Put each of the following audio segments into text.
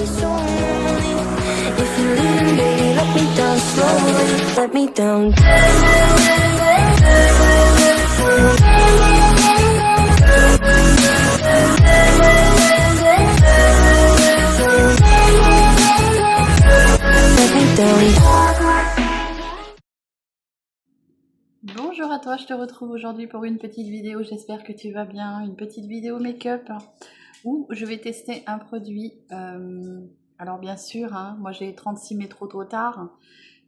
so lonely. If you're leaving, baby, let me down slowly. Let me down. Let me down. Bonjour à toi, je te retrouve aujourd'hui pour une petite vidéo, j'espère que tu vas bien, une petite vidéo make-up où je vais tester un produit. Alors bien sûr, hein, moi j'ai 36 métros trop tard,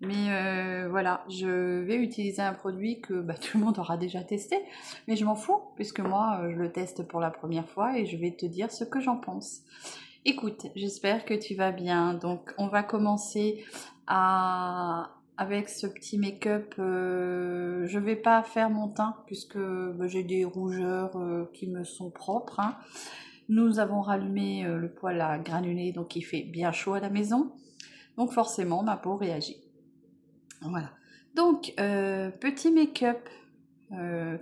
mais voilà, je vais utiliser un produit que tout le monde aura déjà testé, mais je m'en fous, puisque moi je le teste pour la première fois et je vais te dire ce que j'en pense. Écoute, j'espère que tu vas bien, donc on va commencer avec ce petit make-up. Je vais pas faire mon teint puisque j'ai des rougeurs qui me sont propres, hein. Nous avons rallumé le poêle à granulés, donc il fait bien chaud à la maison, donc forcément ma peau réagit. Voilà, donc petit make-up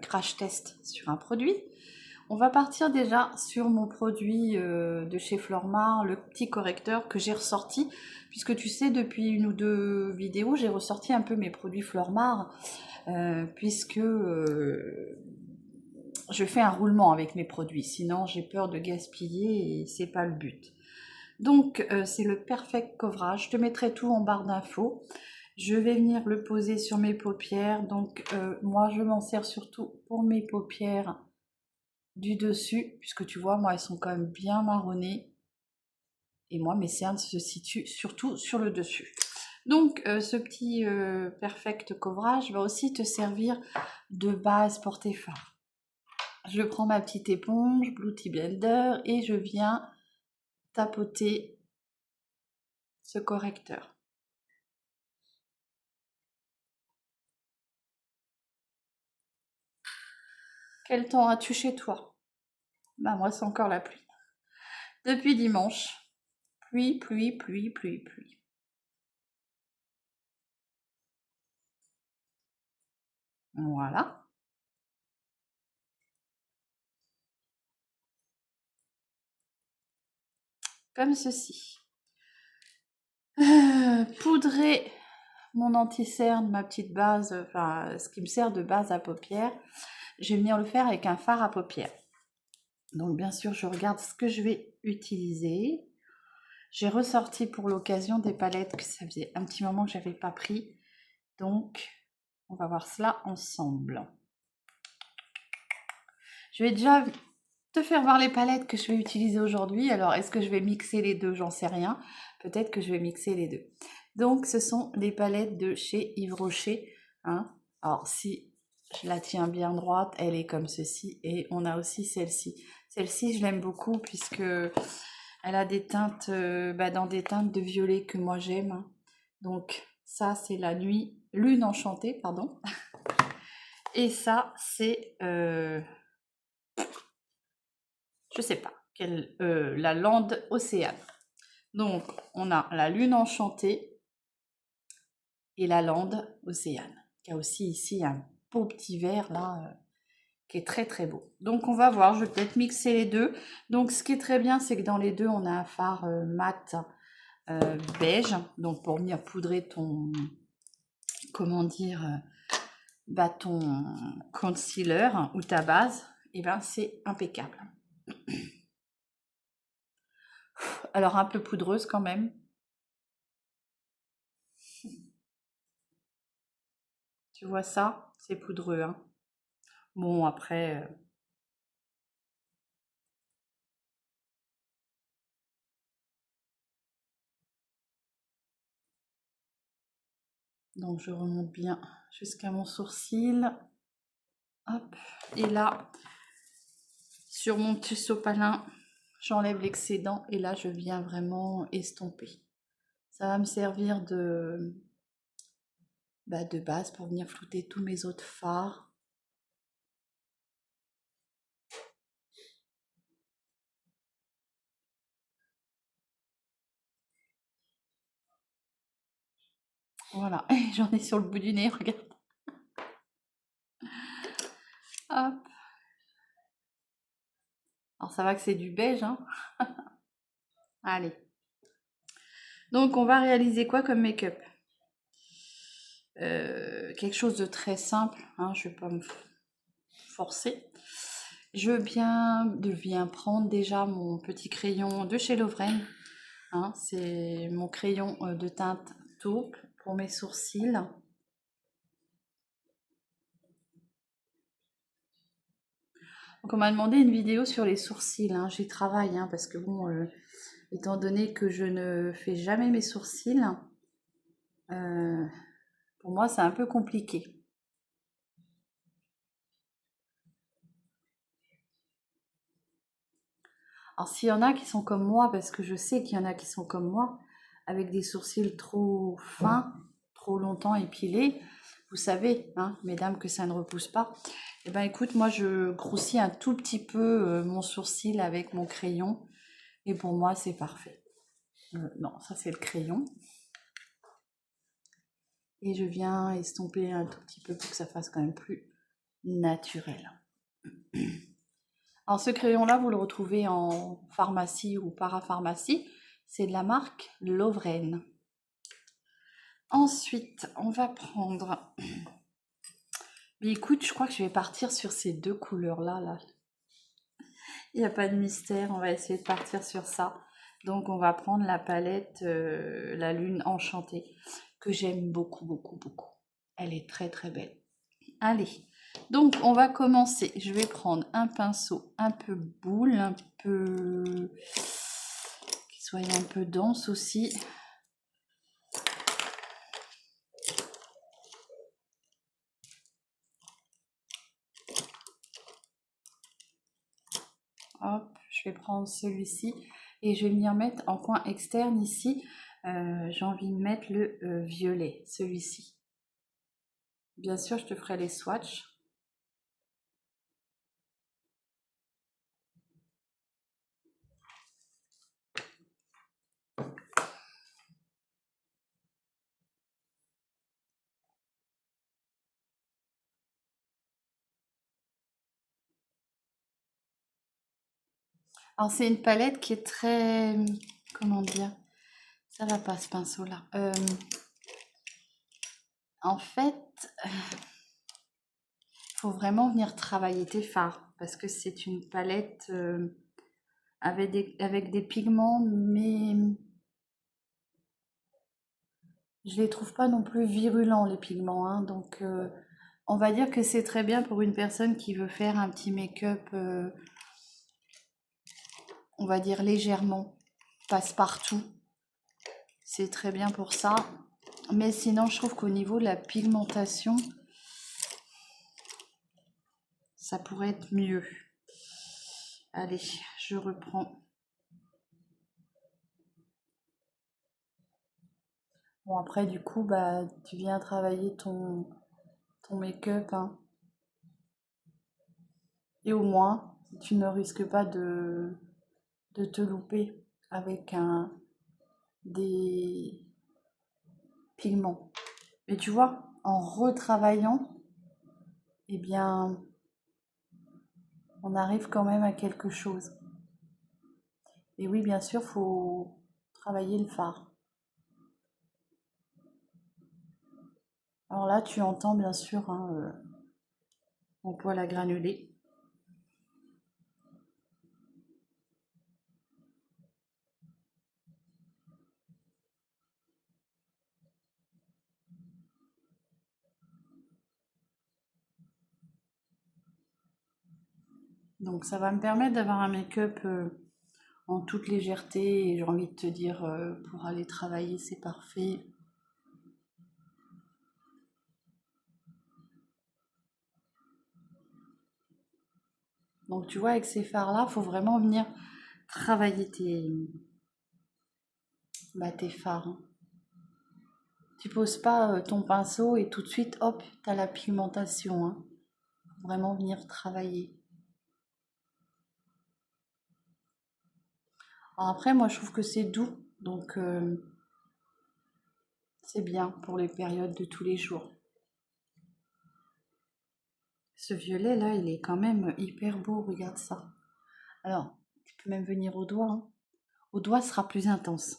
crash test sur un produit. On va partir déjà sur mon produit de chez Flormar, le petit correcteur que j'ai ressorti, puisque tu sais, depuis une ou deux vidéos, j'ai ressorti un peu mes produits Flormar, puisque je fais un roulement avec mes produits, sinon j'ai peur de gaspiller et c'est pas le but. Donc c'est le Perfect Coverage, je te mettrai tout en barre d'infos. Je vais venir le poser sur mes paupières, donc moi je m'en sers surtout pour mes paupières du dessus, puisque tu vois, moi elles sont quand même bien marronnées, et moi mes cernes se situent surtout sur le dessus. Donc ce petit Perfect Coverage va aussi te servir de base pour tes fards. Je prends ma petite éponge Beauty Blender et je viens tapoter ce correcteur. Quel temps as-tu chez toi? Moi c'est encore la pluie. Depuis dimanche, pluie, pluie, pluie, pluie, pluie. Voilà. Comme ceci. Poudrer mon anti-cerne, ma petite base, enfin ce qui me sert de base à paupières. Je vais venir le faire avec un fard à paupières. Donc bien sûr, je regarde ce que je vais utiliser. J'ai ressorti pour l'occasion des palettes que ça faisait un petit moment que j'avais pas pris. Donc, on va voir cela ensemble. Je vais déjà te faire voir les palettes que je vais utiliser aujourd'hui. Alors, est-ce que je vais mixer les deux? J'en sais rien. Peut-être que je vais mixer les deux. Donc, ce sont les palettes de chez Yves Rocher, hein. Alors, si je la tiens bien droite, elle est comme ceci. Et on a aussi celle-ci. Celle-ci, je l'aime beaucoup puisque elle a des teintes, dans des teintes de violet que moi j'aime, hein. Donc, ça, c'est la lune enchantée, pardon. Et ça, c'est... je sais pas, la lande océane. Donc, on a la lune enchantée et la lande océane, qui a aussi ici un beau petit vert là, qui est très très beau. Donc, on va voir, je vais peut-être mixer les deux. Donc, ce qui est très bien, c'est que dans les deux, on a un fard mat beige, donc pour venir poudrer ton, comment dire, ton concealer ou ta base, et ben c'est impeccable. Alors un peu poudreuse quand même. Tu vois ça? C'est poudreux, hein. Bon, après... donc je remonte bien jusqu'à mon sourcil. Hop. Et là, sur mon petit sopalin, j'enlève l'excédent et là, je viens vraiment estomper. Ça va me servir de base pour venir flouter tous mes autres fards. Voilà, j'en ai sur le bout du nez, regarde. Hop. Alors ça va que c'est du beige, hein. Allez. Donc, on va réaliser quoi comme make-up? Quelque chose de très simple, hein, je vais pas me forcer. Je viens prendre déjà mon petit crayon de chez Lovren. Hein, c'est mon crayon de teinte taupe pour mes sourcils. Donc on m'a demandé une vidéo sur les sourcils, hein. J'y travaille, hein, parce que bon, étant donné que je ne fais jamais mes sourcils, euh, pour moi c'est un peu compliqué. Alors s'il y en a qui sont comme moi, parce que je sais qu'il y en a qui sont comme moi, avec des sourcils trop fins, trop longtemps épilés, vous savez, hein, mesdames, que ça ne repousse pas. Eh ben écoute, moi je grossis un tout petit peu mon sourcil avec mon crayon, et pour moi c'est parfait. Non, ça c'est le crayon. Et je viens estomper un tout petit peu pour que ça fasse quand même plus naturel. Alors ce crayon-là, vous le retrouvez en pharmacie ou parapharmacie. C'est de la marque Lovren. Ensuite, on va prendre... Mais écoute, je crois que je vais partir sur ces deux couleurs-là. Là. Il n'y a pas de mystère, on va essayer de partir sur ça. Donc on va prendre la palette La Lune Enchantée, que j'aime beaucoup, beaucoup, beaucoup. Elle est très, très belle. Allez, donc on va commencer. Je vais prendre un pinceau un peu boule, un peu... qui soit un peu dense aussi. Hop, je vais prendre celui-ci et je vais m'y remettre en coin externe ici. J'ai envie de mettre le violet, celui-ci. Bien sûr, je te ferai les swatchs. Alors c'est une palette qui est très... Comment dire? Ça va pas ce pinceau-là. En fait, faut vraiment venir travailler tes fards parce que c'est une palette avec des pigments, mais je les trouve pas non plus virulents les pigments, hein. Donc on va dire que c'est très bien pour une personne qui veut faire un petit make-up, on va dire légèrement passe-partout. C'est très bien pour ça. Mais sinon, je trouve qu'au niveau de la pigmentation, ça pourrait être mieux. Allez, je reprends. Bon, après, du coup, bah, tu viens travailler ton make-up, hein. Et au moins, tu ne risques pas de te louper avec des pigments. Et tu vois, en retravaillant, eh bien, on arrive quand même à quelque chose. Et oui, bien sûr, faut travailler le fard. Alors là, tu entends bien sûr, hein, mon poêle à granuler. Donc ça va me permettre d'avoir un make-up en toute légèreté et j'ai envie de te dire pour aller travailler c'est parfait. Donc tu vois avec ces fards là, faut vraiment venir travailler tes fards, hein. Tu poses pas ton pinceau et tout de suite hop, t'as la pigmentation, hein. Faut vraiment venir travailler. Alors après moi je trouve que c'est doux donc c'est bien pour les périodes de tous les jours. Ce violet là, il est quand même hyper beau, regarde ça. Alors, tu peux même venir au doigt, hein. Au doigt, ce sera plus intense.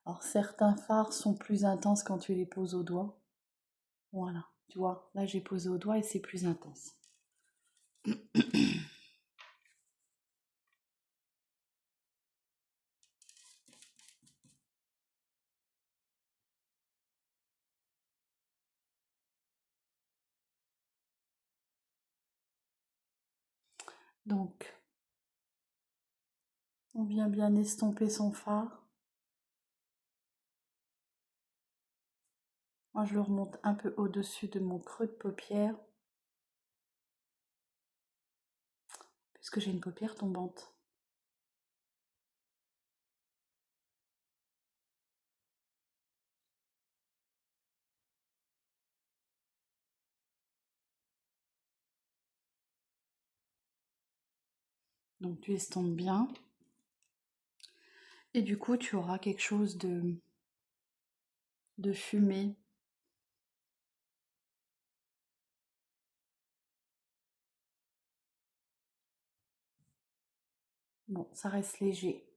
Alors certains fards sont plus intenses quand tu les poses au doigt. Voilà, tu vois, là j'ai posé au doigt et c'est plus intense. Donc, on vient bien estomper son fard. Moi, je le remonte un peu au-dessus de mon creux de paupière, puisque j'ai une paupière tombante. Donc, tu estompes bien. Et du coup, tu auras quelque chose de fumé. Bon, ça reste léger.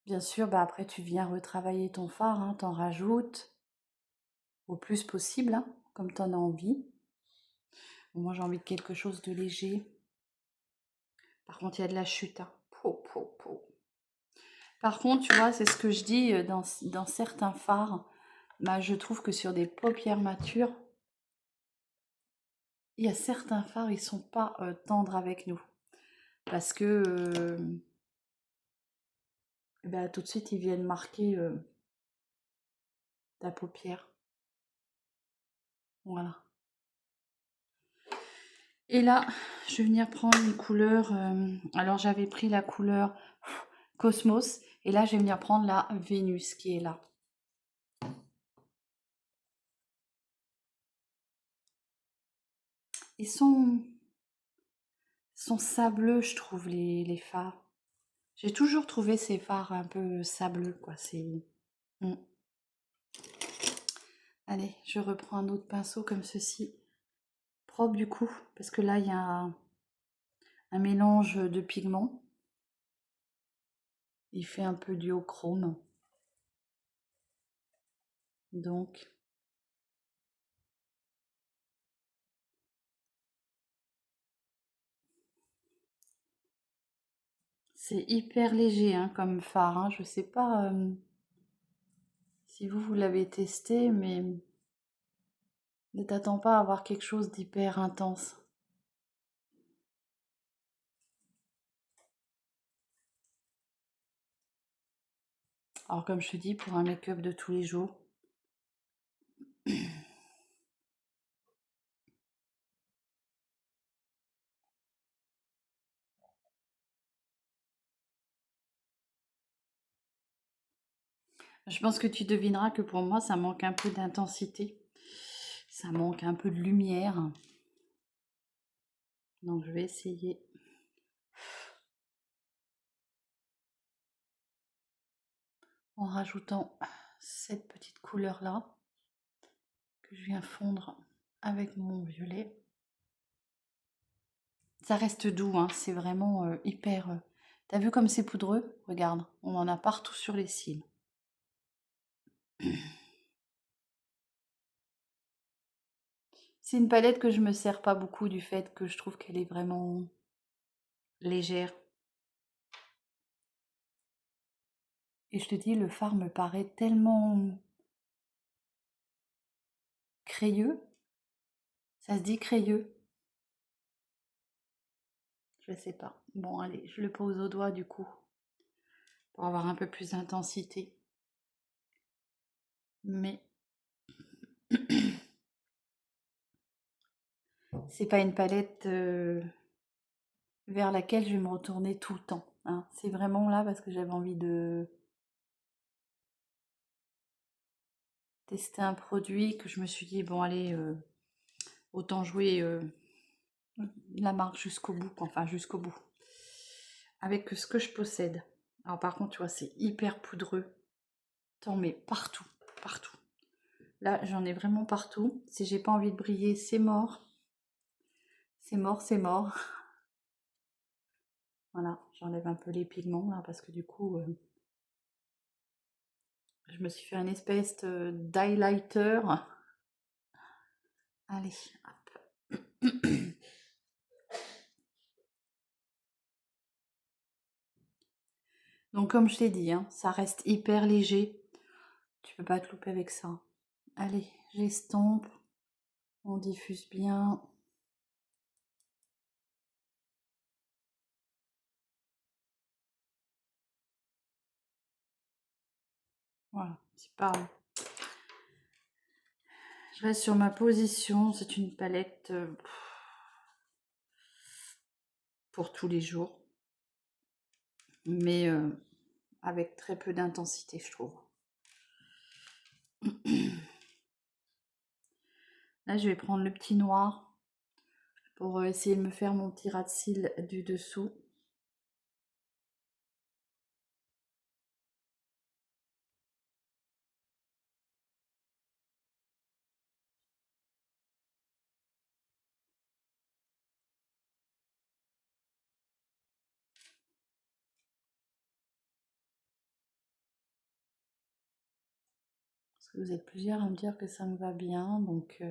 Bien sûr, bah après, tu viens retravailler ton fard, hein, t'en rajoutes au plus possible, hein, comme tu en as envie. Bon, moi, j'ai envie de quelque chose de léger. Par contre, il y a de la chute. Hein. Par contre, tu vois, c'est ce que je dis dans certains fards. Bah, je trouve que sur des paupières matures, il y a certains fards, ils sont pas tendres avec nous. Parce que bah, tout de suite, ils viennent marquer ta paupière. Voilà. Et là, je vais venir prendre une couleur. Alors, j'avais pris la couleur Cosmos. Et là, je vais venir prendre la Vénus qui est là. Ils sont sableux, je trouve, les fards. J'ai toujours trouvé ces fards un peu sableux, quoi. C'est... Mm. Allez, je reprends un autre pinceau comme ceci. Propre du coup, parce que là, il y a un mélange de pigments. Il fait un peu duochrome. Donc, c'est hyper léger hein, comme fard. Hein. Je sais pas si vous l'avez testé, mais ne t'attends pas à avoir quelque chose d'hyper intense. Alors comme je te dis, pour un make-up de tous les jours, je pense que tu devineras que pour moi, ça manque un peu d'intensité. Ça manque un peu de lumière. Donc je vais essayer. En rajoutant cette petite couleur là que je viens fondre avec mon violet. Ça reste doux, hein, c'est vraiment hyper... T'as vu comme c'est poudreux? Regarde, on en a partout sur les cils. C'est une palette que je me sers pas beaucoup du fait que je trouve qu'elle est vraiment légère. Et je te dis, le fard me paraît tellement crayeux. Ça se dit crayeux? Je sais pas. Bon, allez, je le pose au doigt du coup. Pour avoir un peu plus d'intensité. Mais c'est pas une palette vers laquelle je vais me retourner tout le temps. Hein. C'est vraiment là parce que j'avais envie de tester un produit que je me suis dit, bon allez, autant jouer la marque jusqu'au bout, enfin jusqu'au bout. Avec ce que je possède. Alors par contre, tu vois, c'est hyper poudreux. T'en mets partout, partout. Là, j'en ai vraiment partout. Si j'ai pas envie de briller, c'est mort. C'est mort, c'est mort. Voilà, j'enlève un peu les pigments là parce que du coup, Je me suis fait un espèce d'highlighter. Allez, hop. Donc comme je t'ai dit, hein, ça reste hyper léger. Tu peux pas te louper avec ça. Allez, j'estompe. On diffuse bien. Voilà, c'est pas... Je reste sur ma position. C'est une palette pour tous les jours. Mais avec très peu d'intensité, je trouve. Là, je vais prendre le petit noir pour essayer de me faire mon petit ras de cils du dessous. Parce que vous êtes plusieurs à me dire que ça me va bien, donc...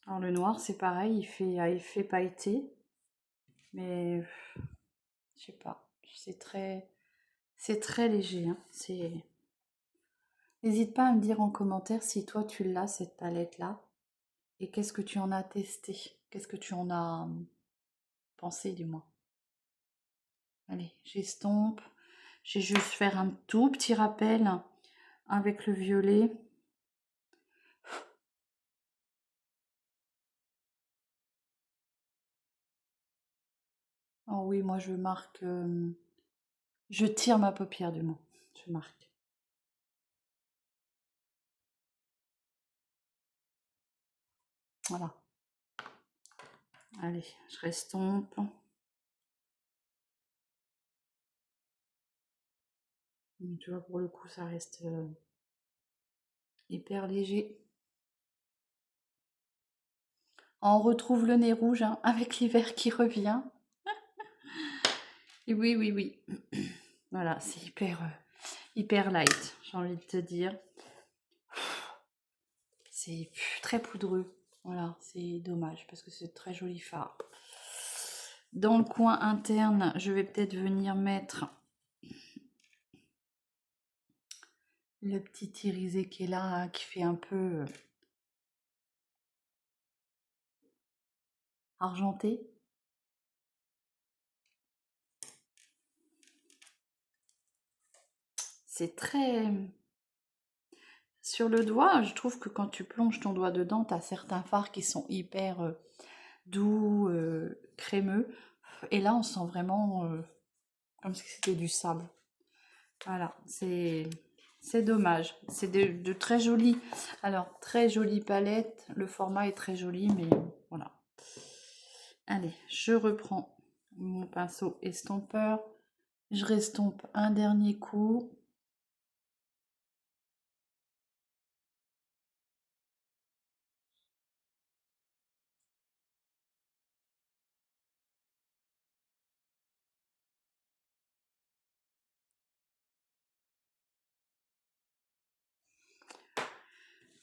Alors le noir, c'est pareil, il fait à effet pailleté. Mais... je sais pas, c'est très léger, hein. N'hésite pas à me dire en commentaire si toi tu l'as, cette palette-là. Et qu'est-ce que tu en as testé? Qu'est-ce que tu en as pensé, du moins? Allez, j'estompe. J'ai juste faire un tout petit rappel avec le violet. Oh oui, moi je marque... je tire ma paupière, du moins. Je marque. Voilà. Allez, je restompe. Tu vois, pour le coup, ça reste hyper léger. On retrouve le nez rouge, hein, avec l'hiver qui revient. Et oui, oui, oui. Voilà, c'est hyper light, j'ai envie de te dire. C'est très poudreux. Voilà, c'est dommage parce que c'est très joli fard. Dans le coin interne, je vais peut-être venir mettre le petit irisé qui est là, qui fait un peu argenté. C'est très... Sur le doigt, je trouve que quand tu plonges ton doigt dedans, tu as certains fards qui sont hyper doux, crémeux. Et là, on sent vraiment comme si c'était du sable. Voilà, c'est dommage. C'est de très jolies... Alors, très jolie palette. Le format est très joli, mais voilà. Allez, je reprends mon pinceau estompeur. Je restompe un dernier coup.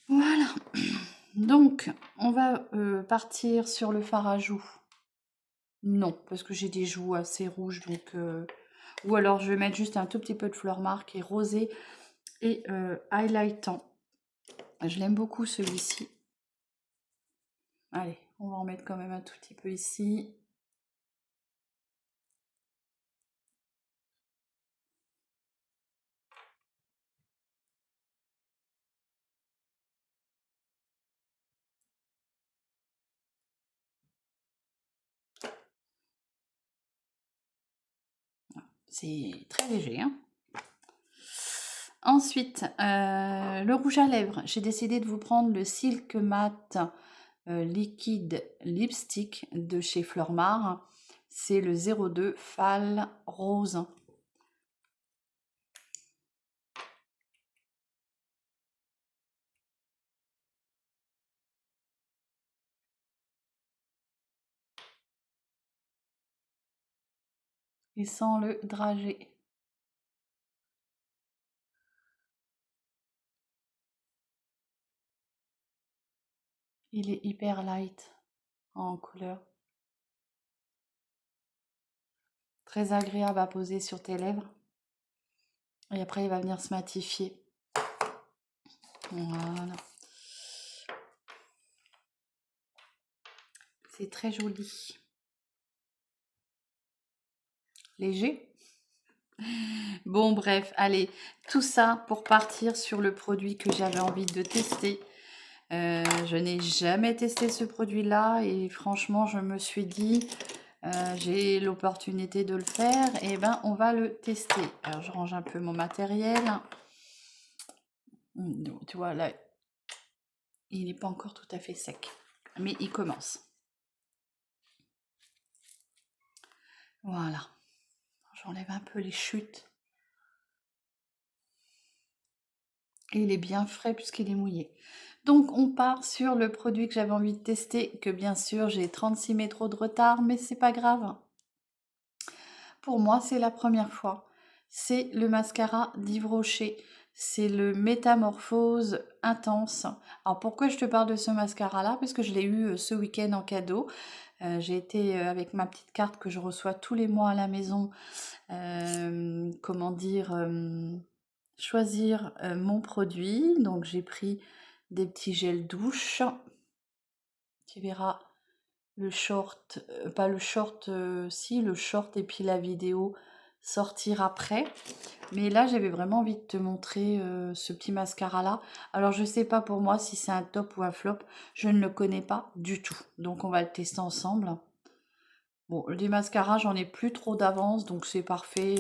Voilà. Donc, on va partir sur le fard à joues. Non, parce que j'ai des joues assez rouges, donc... Ou alors, je vais mettre juste un tout petit peu de fleur marque et rosé et highlightant. Je l'aime beaucoup, celui-ci. Allez, on va en mettre quand même un tout petit peu ici. C'est très léger, hein. Ensuite, le rouge à lèvres. J'ai décidé de vous prendre le Silk Matte Liquid Lipstick de chez Flormar. C'est le 02 Fall Rose. et sans le dragée. Il est hyper light en couleur. Très agréable à poser sur tes lèvres. Et après, il va venir se matifier. Voilà. C'est très joli. Léger. Bon, bref, allez. Tout ça pour partir sur le produit que j'avais envie de tester. Je n'ai jamais testé ce produit-là et franchement, je me suis dit, j'ai l'opportunité de le faire, et ben on va le tester. Alors, je range un peu mon matériel. Donc, tu vois, là, il n'est pas encore tout à fait sec, mais il commence. Voilà. J'enlève un peu les chutes. Et il est bien frais puisqu'il est mouillé. Donc on part sur le produit que j'avais envie de tester, que bien sûr j'ai 36 métros de retard, mais c'est pas grave. Pour moi, c'est la première fois. C'est le mascara d'Yves Rocher. C'est le Métamorphose Intense. Alors pourquoi je te parle de ce mascara-là? Parce que je l'ai eu ce week-end en cadeau. J'ai été avec ma petite carte que je reçois tous les mois à la maison. Comment dire, choisir mon produit. Donc j'ai pris des petits gels douche. Tu verras le short, pas le short, si le short et puis la vidéo sortir après. Mais là j'avais vraiment envie de te montrer ce petit mascara là. Alors je sais pas pour moi si c'est un top ou un flop. Je ne le connais pas du tout. Donc on va le tester ensemble. Bon, les mascaras, j'en ai plus trop d'avance, donc c'est parfait.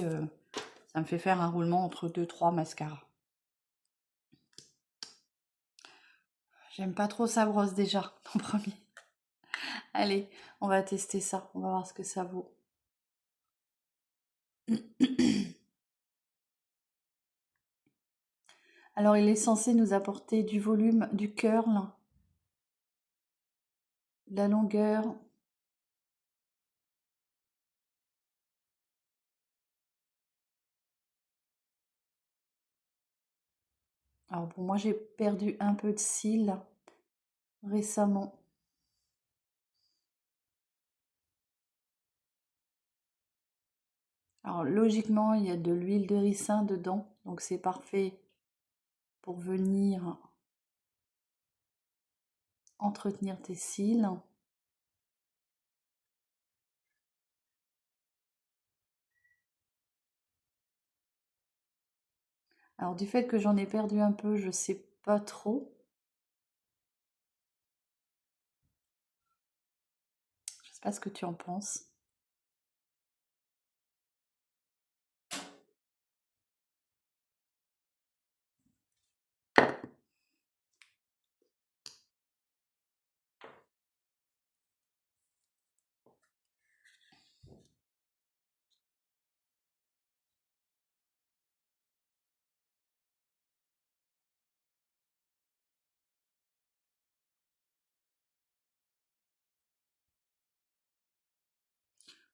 Ça me fait faire un roulement entre 2-3 mascaras. J'aime pas trop sa brosse déjà, en premier. Allez, on va tester ça. On va voir ce que ça vaut. Alors, il est censé nous apporter du volume, du curl, de la longueur. Alors, pour moi, j'ai perdu un peu de cils récemment. Alors, logiquement, il y a de l'huile de ricin dedans, donc c'est parfait pour venir entretenir tes cils. Alors, du fait que j'en ai perdu un peu, je sais pas trop. Je sais pas ce que tu en penses.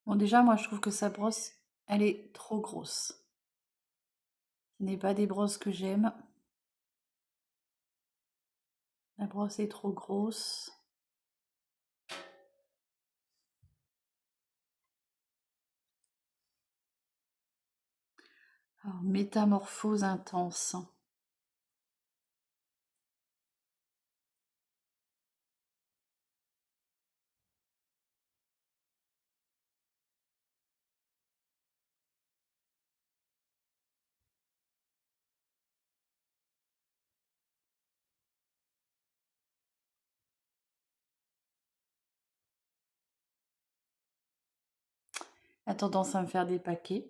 Bon, déjà, moi, je trouve que sa brosse, elle est trop grosse. Ce n'est pas des brosses que j'aime. La brosse est trop grosse. Alors, métamorphose intense. A tendance à me faire des paquets.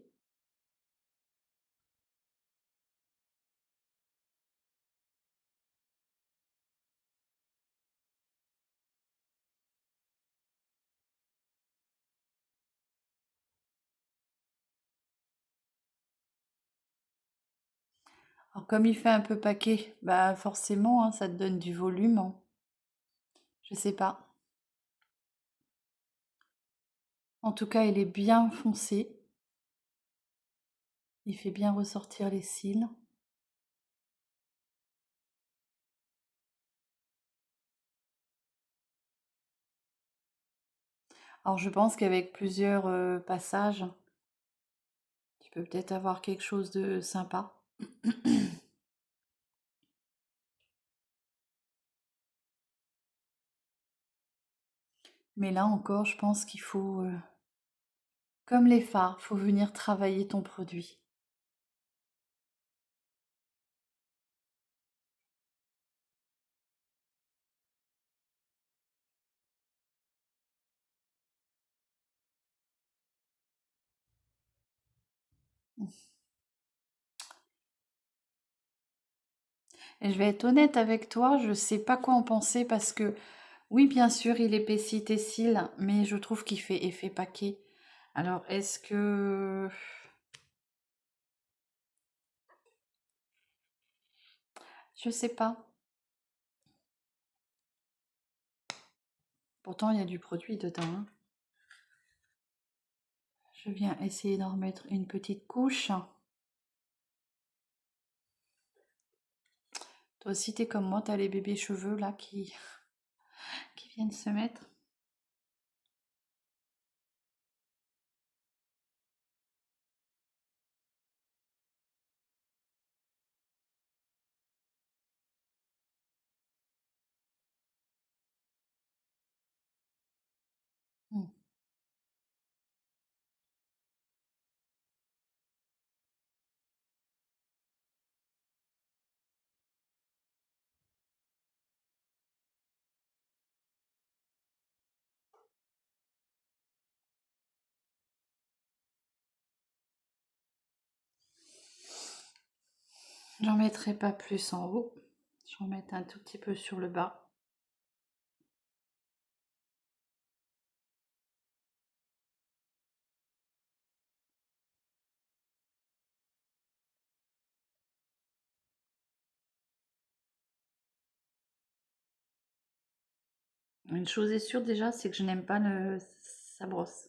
Alors, comme il fait un peu paquet, bah forcément, hein, ça te donne du volume, hein. Je sais pas. En tout cas, il est bien foncé. Il fait bien ressortir les cils. Alors je pense qu'avec plusieurs passages, tu peux peut-être avoir quelque chose de sympa. Mais là encore, je pense qu'il faut, comme les fards, faut venir travailler ton produit. Et je vais être honnête avec toi, je sais pas quoi en penser parce que oui, bien sûr, il épaissit tes cils, mais je trouve qu'il fait effet paquet. Alors, est-ce que... Je sais pas. Pourtant, il y a du produit dedans, hein. Je viens essayer d'en remettre une petite couche. Toi aussi, t'es comme moi, t'as les bébés cheveux là qui viennent se mettre. Hmm. J'en mettrai pas plus en haut. J'en mets un tout petit peu sur le bas. Une chose est sûre déjà, c'est que je n'aime pas sa brosse.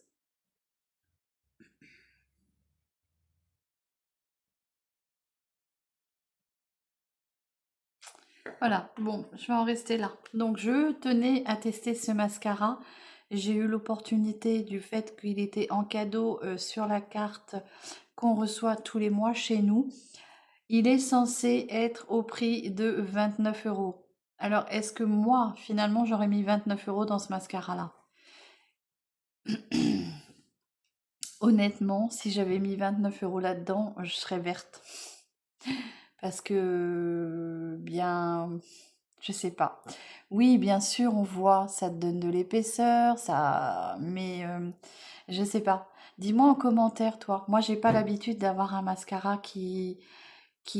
Voilà, bon, je vais en rester là. Donc, je tenais à tester ce mascara. J'ai eu l'opportunité du fait qu'il était en cadeau sur la carte qu'on reçoit tous les mois chez nous. Il est censé être au prix de 29 euros. Alors, est-ce que moi, finalement, j'aurais mis 29 euros dans ce mascara-là? Honnêtement, si j'avais mis 29 euros là-dedans, je serais verte. Parce que, bien, je sais pas. Oui, bien sûr, on voit, ça te donne de l'épaisseur, ça, mais je sais pas. Dis-moi en commentaire, toi. Moi, j'ai pas l'habitude d'avoir un mascara qui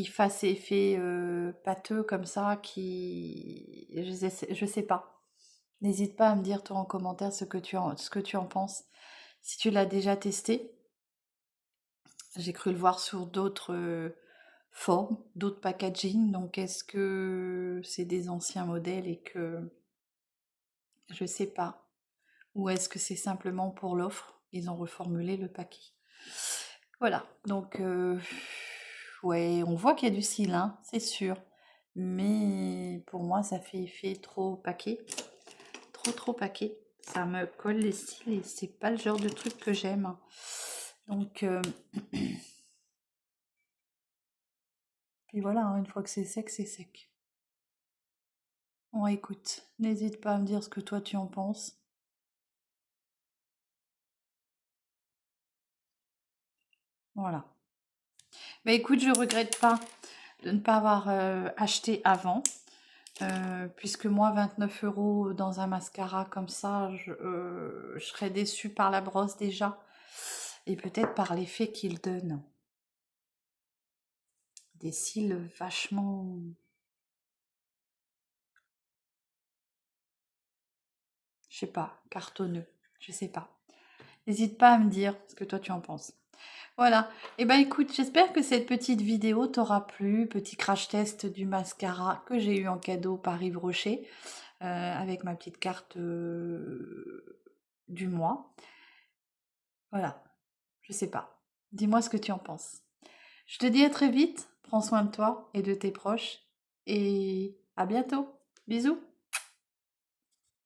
fasse effet pâteux comme ça, je sais pas. N'hésite pas à me dire toi en commentaire ce que tu en penses. Si tu l'as déjà testé, j'ai cru le voir sur d'autres formes, d'autres packaging. Donc est-ce que c'est des anciens modèles et que je sais pas, ou est-ce que c'est simplement pour l'offre? Ils ont reformulé le paquet. Voilà, donc ouais, on voit qu'il y a du cil, hein, c'est sûr. Mais pour moi, ça fait effet trop paquet. Trop paquet. Ça me colle les cils et c'est pas le genre de truc que j'aime. Donc, puis voilà, hein, une fois que c'est sec, c'est sec. Bon, écoute, n'hésite pas à me dire ce que toi tu en penses. Voilà. Bah écoute, je regrette pas de ne pas avoir acheté avant. Puisque moi, 29 euros dans un mascara comme ça, je serais déçue par la brosse déjà. Et peut-être par l'effet qu'il donne. Des cils vachement... Je sais pas, cartonneux. Je sais pas. N'hésite pas à me dire ce que toi tu en penses. Voilà. Et ben écoute, j'espère que cette petite vidéo t'aura plu. Petit crash test du mascara que j'ai eu en cadeau par Yves Rocher. Avec ma petite carte du mois. Voilà. Je sais pas. Dis-moi ce que tu en penses. Je te dis à très vite, prends soin de toi et de tes proches et à bientôt. Bisous.